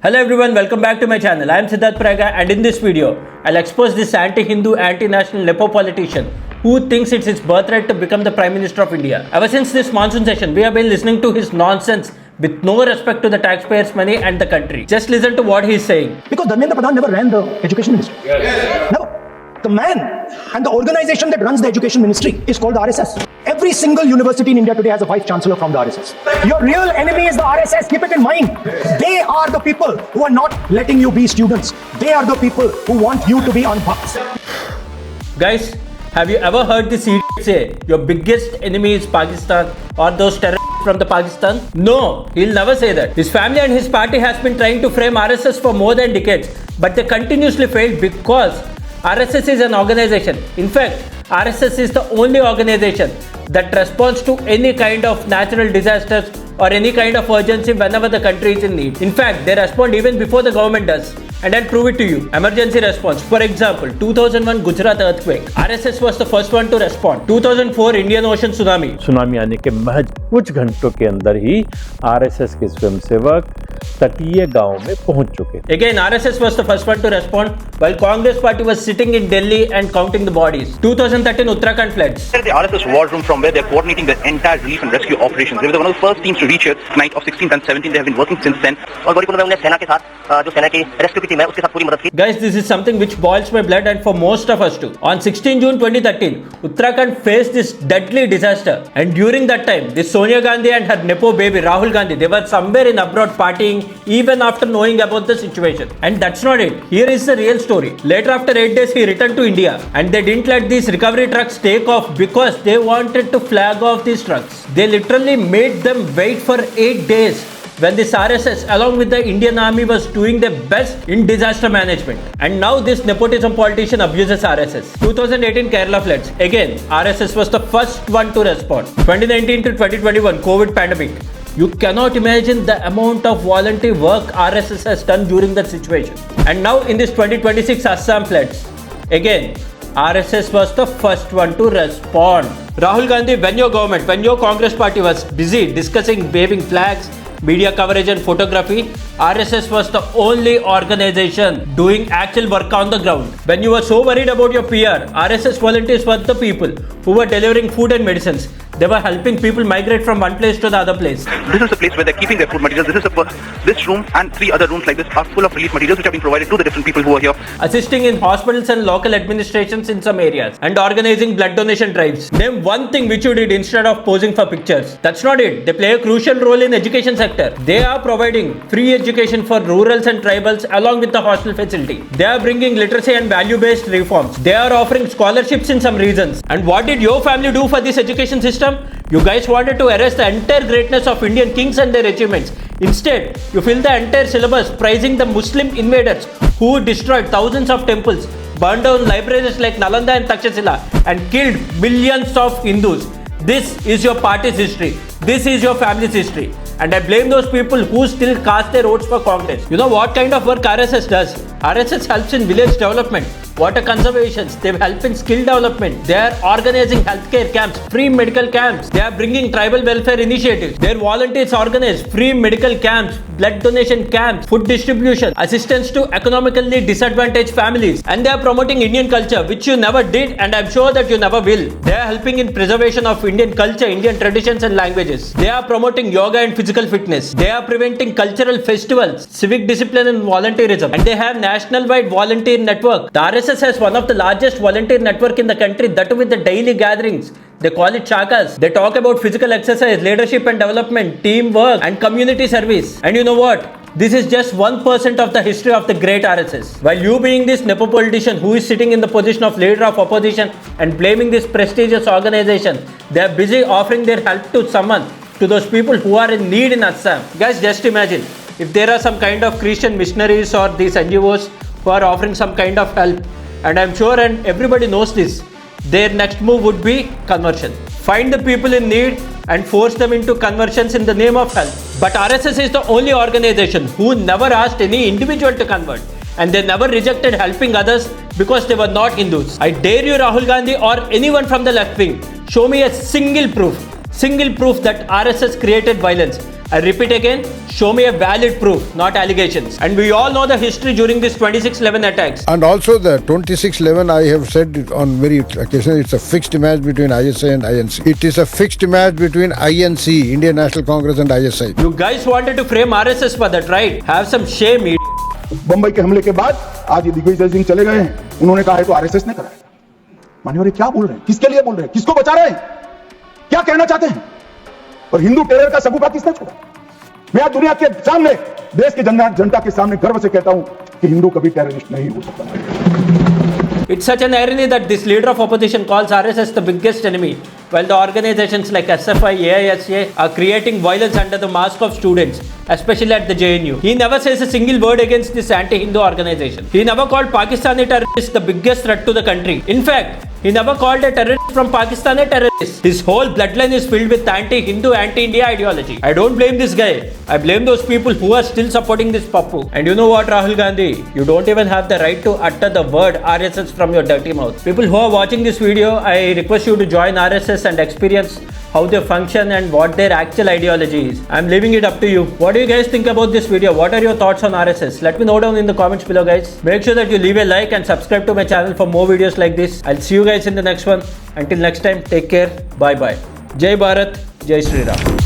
Hello everyone, welcome back to my channel. I am Siddharth Praga and in this video, I'll expose this anti-Hindu, anti-national Nepo politician who thinks it's his birthright to become the Prime Minister of India. Ever since this monsoon session, we have been listening to his nonsense with no respect to the taxpayers' money and the country. Just listen to what he's saying. Because Dharmendra Pradhan never ran the education ministry. Yes. Never. The man and the organization that runs the education ministry is called the RSS. Every single university in India today has a vice chancellor from the RSS. Your real enemy is the RSS. Keep it in mind. They are the people who are not letting you be students. They are the people who want you to be on bus. Guys, have you ever heard this idiot say your biggest enemy is Pakistan or those terrorists from the Pakistan? No, he'll never say that. His family and his party has been trying to frame RSS for more than decades, but they continuously failed because RSS is an organization. In fact, RSS is the only organization that responds to any kind of natural disasters or any kind of urgency whenever the country is in need. In fact, they respond even before the government does. And I'll prove it to you. Emergency response. For example, 2001 Gujarat earthquake. RSS was the first one to respond. 2004 Indian Ocean tsunami. Tsunami आने के महज कुछ घंटों के अंदर ही RSS के स्वयंसेवक तटीय गांव में पहुंच चुके थे. Again, RSS was the first one to respond while Congress party was sitting in Delhi and counting the bodies. 2013 Uttarakhand floods. The RSS war room from where they're coordinating the entire relief and rescue operations. They were one of the first teams to reach here night of 16th and 17th. They have been working since then. और बड़ी में उन्हें सेना के साथ जो सेना की रेस्क्यू की टीम है उसके साथ पूरी मदद की. Guys, this is something which boils my blood and for most of us too. On 16 June 2013, Uttarakhand faced this deadly disaster. And during that time, this Sonia Gandhi and her Nepo baby Rahul Gandhi, they were somewhere in abroad partying even after knowing about the situation. And that's not it. Here is the real story. Later after 8 days, he returned to India and they didn't let these recovery trucks take off because they wanted to flag off these trucks. They literally made them wait for 8 days. When this RSS along with the Indian army was doing their best in disaster management. And now this nepotism politician abuses RSS. 2018 Kerala floods. Again, RSS was the first one to respond. 2019 to 2021 COVID pandemic. You cannot imagine the amount of volunteer work RSS has done during that situation. And now in this 2026 Assam floods. Again, RSS was the first one to respond. Rahul Gandhi, when your government, when your Congress party was busy discussing waving flags, media coverage and photography, RSS was the only organization doing actual work on the ground. When you were so worried about your PR, RSS volunteers were the people who were delivering food and medicines. They were helping people migrate from one place to the other place. This is the place where they're keeping their food materials. This room and 3 other rooms like this are full of relief materials which have been provided to the different people who are here. Assisting in hospitals and local administrations in some areas and organizing blood donation drives. Name one thing which you did instead of posing for pictures. That's not it. They play a crucial role in education sector. They are providing free education for rurals and tribals along with the hostel facility. They are bringing literacy and value-based reforms. They are offering scholarships in some regions. And what did your family do for this education system? You guys wanted to erase the entire greatness of Indian kings and their achievements. Instead, you fill the entire syllabus praising the Muslim invaders who destroyed thousands of temples, burned down libraries like Nalanda and Takshashila, and killed millions of Hindus. This is your party's history. This is your family's history. And I blame those people who still cast their votes for Congress. You know what kind of work RSS does? RSS helps in village development, water conservation, they help in skill development, they are organizing healthcare camps, free medical camps, they are bringing tribal welfare initiatives, their volunteers organize free medical camps, blood donation camps, food distribution, assistance to economically disadvantaged families, and they are promoting Indian culture, which you never did and I'm sure that you never will. They are helping in preservation of Indian culture, Indian traditions and languages. They are promoting yoga and physical fitness. They are preventing cultural festivals, civic discipline and volunteerism, and they have national-wide volunteer network. The RSS has one of the largest volunteer network in the country, that too with the daily gatherings. They call it chakas. They talk about physical exercise, leadership and development, teamwork and community service. And you know what? This is just 1% of the history of the great RSS. While you being this Nepo politician who is sitting in the position of leader of opposition and blaming this prestigious organization, they are busy offering their help to someone, to those people who are in need in Assam. Guys, just imagine if there are some kind of Christian missionaries or these NGOs who are offering some kind of help, and I'm sure and everybody knows this, their next move would be conversion. Find the people in need and force them into conversions in the name of help. But RSS is the only organization who never asked any individual to convert, and they never rejected helping others because they were not Hindus. I dare you, Rahul Gandhi or anyone from the left wing, show me a single proof that RSS created violence. I repeat again, show me a valid proof, not allegations. And we all know the history during this 26/11 attacks. And also the 26/11, I have said it on very occasions, it's a fixed match between ISI and INC. It is a fixed match between INC, Indian National Congress, and ISI. You guys wanted to frame RSS for that, right? Have some shame, Bombay के हमले के बाद आज ये दिग्विजय सिंह चले गए हैं, उन्होंने कहा है तो आरएसएस ने कराया। मान्यवर ये क्या बोल रहे हैं, किसके लिए बोल रहे हैं, किसको बचा रहे हैं, क्या कहना चाहते हैं? और हिंदू टेरर का सबूत किसने छोड़ा? मैं आज दुनिया के सामने, देश की जनता के सामने गर्व से कहता हूं कि हिंदू कभी टेररिस्ट नहीं हो सकता। It's such an irony that this leader of opposition calls RSS the biggest enemy, while the organizations like SFI, AISA are creating violence under the mask of students, especially at the JNU. He never says a single word against this anti-Hindu organization. He never called Pakistani terrorists the biggest threat to the country. In fact, he never called a terrorist from Pakistan a terrorist. His whole bloodline is filled with anti-Hindu, anti-India ideology. I don't blame this guy. I blame those people who are still supporting this pappu. And you know what, Rahul Gandhi? You don't even have the right to utter the word RSS from your dirty mouth. People who are watching this video, I request you to join RSS and experience how they function and what their actual ideology is. I'm leaving it up to you. What do you guys think about this video? What are your thoughts on RSS? Let me know down in the comments below, guys. Make sure that you leave a like and subscribe to my channel for more videos like this. I'll see you guys in the next one. Until next time, take care. Bye bye. Jai Bharat, Jai Shri Ram.